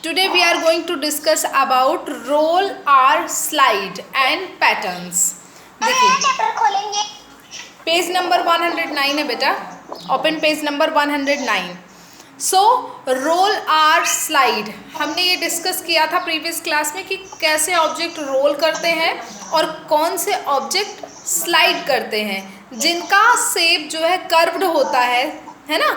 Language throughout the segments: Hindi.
Today we are going to discuss about roll R slide and patterns. देखिए चैप्टर खोलेंगे। पेज नंबर 109 है बेटा, open page number 109। So roll or slide हमने ये डिस्कस किया था प्रीवियस क्लास में कि कैसे ऑब्जेक्ट रोल करते हैं और कौन से ऑब्जेक्ट स्लाइड करते हैं। जिनका शेप जो है कर्व्ड होता है ना,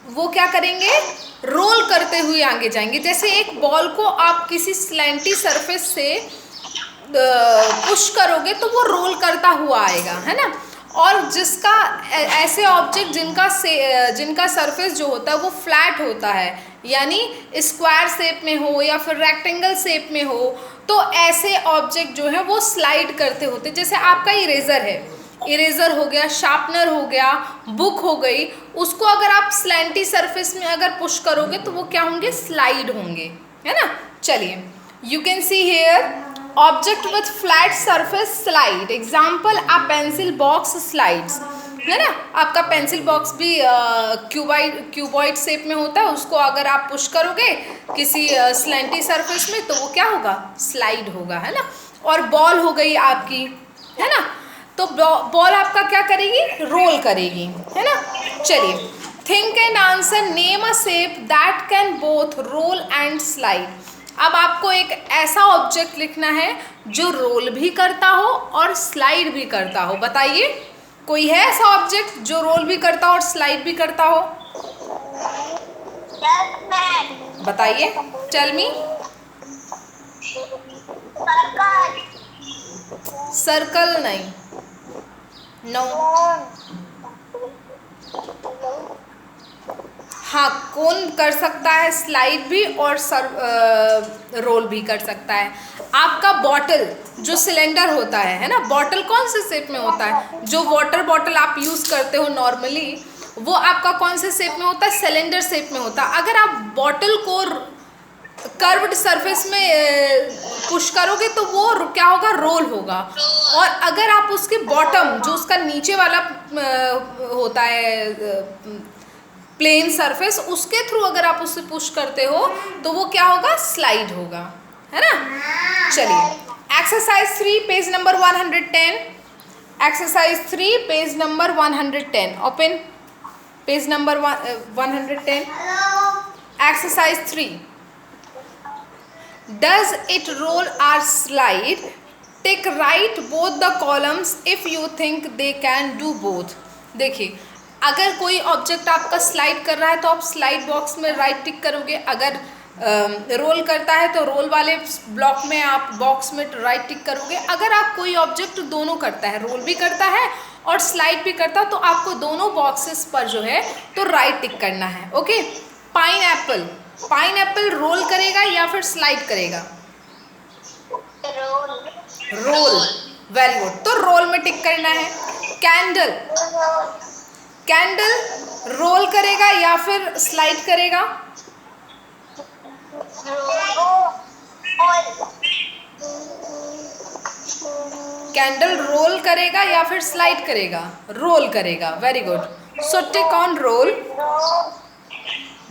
वो क्या करेंगे, रोल करते हुए आगे जाएंगे। जैसे एक बॉल को आप किसी स्लैंटी सरफेस से पुश करोगे तो वो रोल करता हुआ आएगा, है ना। और जिसका ऐसे ऑब्जेक्ट जिनका सरफेस जो होता है वो फ्लैट होता है, यानी स्क्वायर शेप में हो या फिर रेक्टेंगल शेप में हो, तो ऐसे ऑब्जेक्ट जो है वो स्लाइड करते होते। जैसे आपका इरेजर है, इरेजर हो गया, शार्पनर हो गया, बुक हो गई, उसको अगर आप स्लैंटी सरफेस में अगर पुश करोगे तो वो क्या होंगे, स्लाइड होंगे, है ना। चलिए, you can see here object with flat surface slide. Example, a pencil box slides, है ना। आपका पेंसिल बॉक्स भी क्यूबॉइड शेप में होता है, उसको अगर आप पुश करोगे किसी स्लैंटी सरफेस में तो वो क्या होगा, स्लाइड होगा, है ना। और बॉल हो गई आपकी, है ना, तो बॉल आपका क्या करेगी, रोल करेगी, है ना। चलिए, think and answer, name a shape that can both roll and slide. अब आपको एक ऐसा ऑब्जेक्ट लिखना है जो रोल भी करता हो और स्लाइड भी करता हो। बताइए, कोई है ऐसा ऑब्जेक्ट जो रोल भी करता हो और स्लाइड भी करता हो? बताइए, टेल मी। सर्कल नहीं, नो। हाँ, कोन कर सकता है, स्लाइड भी और रोल भी कर सकता है। आपका बॉटल जो सिलेंडर होता है ना, बॉटल कौन से शेप में होता है? जो वाटर बॉटल आप यूज़ करते हो नॉर्मली, वो आपका कौन से शेप में होता है, सिलेंडर शेप में होता है। अगर आप बॉटल को कर्व्ड सरफेस में पुश करोगे तो वो क्या होगा, रोल होगा। और अगर आप उसके बॉटम जो उसका नीचे वाला होता है प्लेन सरफेस, उसके थ्रू अगर आप उसे पुश करते हो तो वो क्या होगा, स्लाइड होगा, है ना। चलिए, exercise 3 page number 110। Exercise 3 page number 110, open page number 110। Exercise 3, does it roll or slide? Tick right both the columns if you think they can do both. देखिए, अगर कोई ऑब्जेक्ट आपका स्लाइड कर रहा है तो आप स्लाइड बॉक्स में राइट टिक करोगे। अगर रोल करता है तो रोल वाले ब्लॉक में आप बॉक्स में राइट टिक करोगे। अगर आप कोई ऑब्जेक्ट दोनों करता है, रोल भी करता है और स्लाइड भी करता है, तो आपको दोनों बॉक्सेस पर जो है तो राइट टिक करना है। ओके, पाइनएप्पल, पाइनएप्पल रोल करेगा या फिर स्लाइड करेगा? रोल, वेरी गुड, तो रोल में टिक करना है। कैंडल, कैंडल रोल करेगा या फिर स्लाइड करेगा? कैंडल रोल करेगा या फिर स्लाइड करेगा? रोल करेगा, very good. So tick on roll.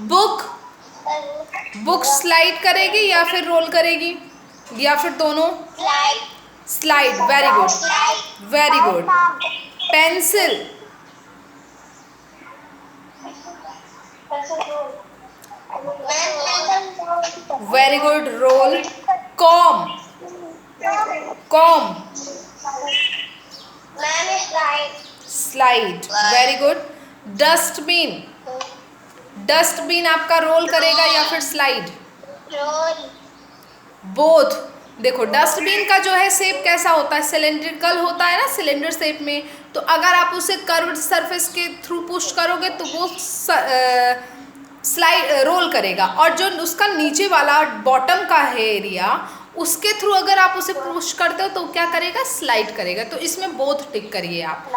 Book, book slide करेगी या फिर रोल करेगी या फिर दोनों? Slide, very good, very good. Pencil, very good, roll. Cone, cone slide, very good. Dustbin, dustbin आपका रोल करेगा या फिर स्लाइड? बोथ। देखो, डस्टबिन का जो है शेप कैसा होता है, सिलेंड्रिकल होता है ना, सिलेंडर शेप में। तो अगर आप उसे कर्व्ड सरफेस के थ्रू पुश करोगे तो वो स्लाइड रोल करेगा। और जो उसका नीचे वाला बॉटम का है एरिया, उसके थ्रू अगर आप उसे पुश करते हो तो क्या करेगा, स्लाइड करेगा। तो इसमें बोथ टिक करिए, आप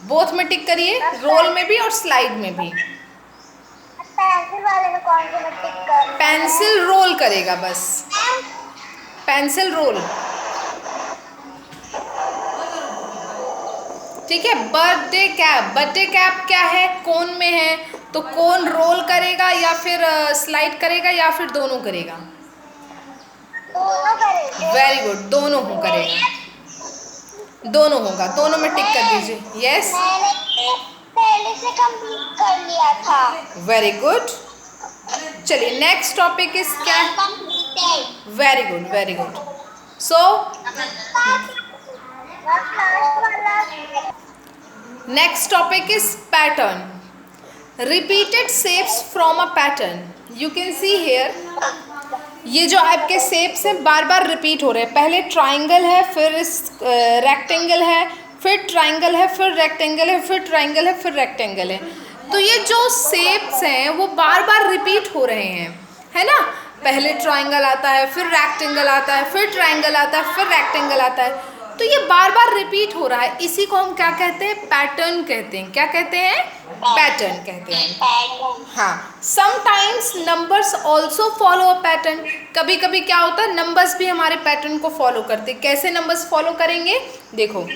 बोथ में टिक करिए, रोल में भी और स्लाइड में भी। पेंसिल वाले में कौन से में टिक करना है? पेंसिल रोल करेगा, बस पेंसिल रोल, ठीक है। बर्थडे कैप, बर्थडे कैप क्या है, कोन में है, तो कौन रोल करेगा या फिर स्लाइड करेगा या फिर दोनों करेगा? दोनों करेंगे। वेरी गुड, दोनों हो करेगा, दोनों होगा, दोनों में टिक कर दीजिए। यस, मैंने पहले से कंप्लीट कर लिया था। Very good. चलिए नेक्स्ट टॉपिक इज क्या? Completed. Very good, very good. So next topic is pattern, repeated shapes from a pattern. You can see here, ये जो आपके शेप्स हैं बार बार रिपीट हो रहे हैं। पहले ट्राइंगल है, फिर रेक्टेंगल है, फिर ट्राइंगल है, फिर रेक्टेंगल है, फिर ट्राइंगल है, फिर रेक्टेंगल है। तो ये जो शेप्स हैं वो बार बार रिपीट हो रहे हैं, है ना। पहले ट्राइंगल आता है, फिर रेक्टेंगल आता है, फिर ट्राइंगल आता है, फिर रेक्टेंगल आता है। तो ये बार बार रिपीट हो रहा है, इसी को हम क्या कहते हैं? पैटर्न कहते हैं। क्या कहते हैं? पैटर्न कहते हैं। हाँ, sometimes numbers also follow a pattern. कभी कभी क्या होता है, नंबर्स भी हमारे पैटर्न को फॉलो करते हैं। कैसे नंबर्स फॉलो करेंगे? देखो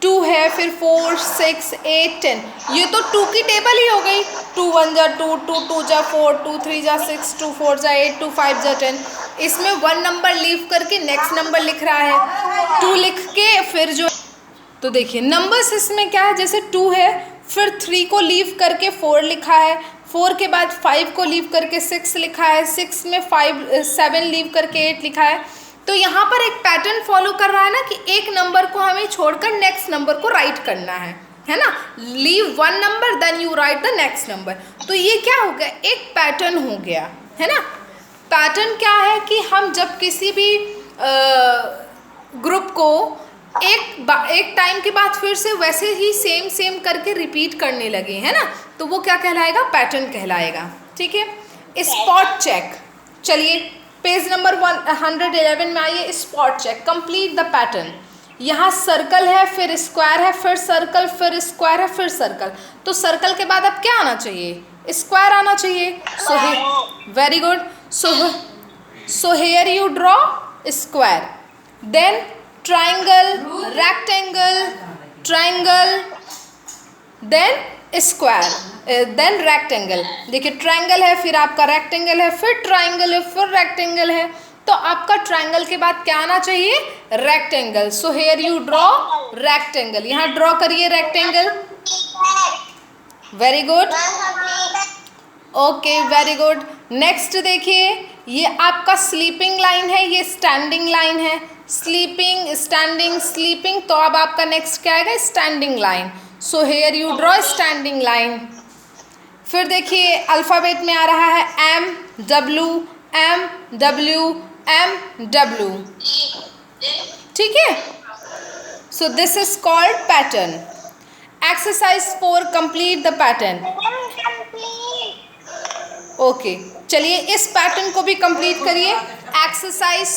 2 है, फिर 4, 6, 8, 10, ये तो 2 की टेबल ही हो गई। 2 1 जा 2, 2 2 जा 4, 2 3 जा 6, 2 4 जा 8, 2 5 जा 10। इसमें 1 नंबर लीव करके नेक्स्ट नंबर लिख रहा है, 2 लिख के फिर जो, तो देखिए नंबर्स इसमें क्या है, जैसे 2 है, फिर 3 को लीव करके 4 लिखा है, 4 के बाद 5 को लीव करके 6 लिखा है, 6 में 7 लीव करके 8 लिखा है। तो यहाँ पर एक पैटर्न फॉलो कर रहा है ना, कि एक नंबर को हमें छोड़कर नेक्स्ट नंबर को राइट करना है ना। Leave 1 number then you write the next number. तो ये क्या हो गया? एक पैटर्न हो गया, है ना। पैटर्न क्या है कि हम जब किसी भी ग्रुप को एक टाइम के बाद फिर से वैसे ही सेम करके रिपीट करने लगे, है ना, तो वो क्या कहलाएगा? पैटर्न कहलाएगा। ठीक है। स्पॉट चेक, चलिए पेज नंबर 111 में आइए। Spot check, complete the pattern. यहाँ सर्कल है, फिर स्क्वायर है, फिर सर्कल, फिर स्क्वायर है, फिर सर्कल। तो सर्कल के बाद अब क्या आना चाहिए? स्क्वायर आना चाहिए। So very good. So here you draw square, then triangle, rectangle, triangle, then square, then rectangle. देखिए ट्राइंगल है, फिर आपका रेक्टेंगल है, फिर ट्राइंगल है, फिर रेक्टेंगल है। तो आपका ट्राइंगल के बाद क्या आना चाहिए? Rectangle. So here you draw rectangle, यहाँ ड्रॉ करिए rectangle. Very good, okay, very good. Next देखिए, ये आपका स्लीपिंग लाइन है, ये स्टैंडिंग लाइन है। स्लीपिंग, स्टैंडिंग, स्लीपिंग, तो अब आपका नेक्स्ट क्या आएगा? Standing line. So here you draw standing line. फिर देखिए अल्फ़ाबेट में आ रहा है M W M W M W, ठीक है। So this is called pattern. Exercise 4, complete the pattern. Okay, चलिए इस पैटर्न को भी कंप्लीट करिए। एक्सरसाइज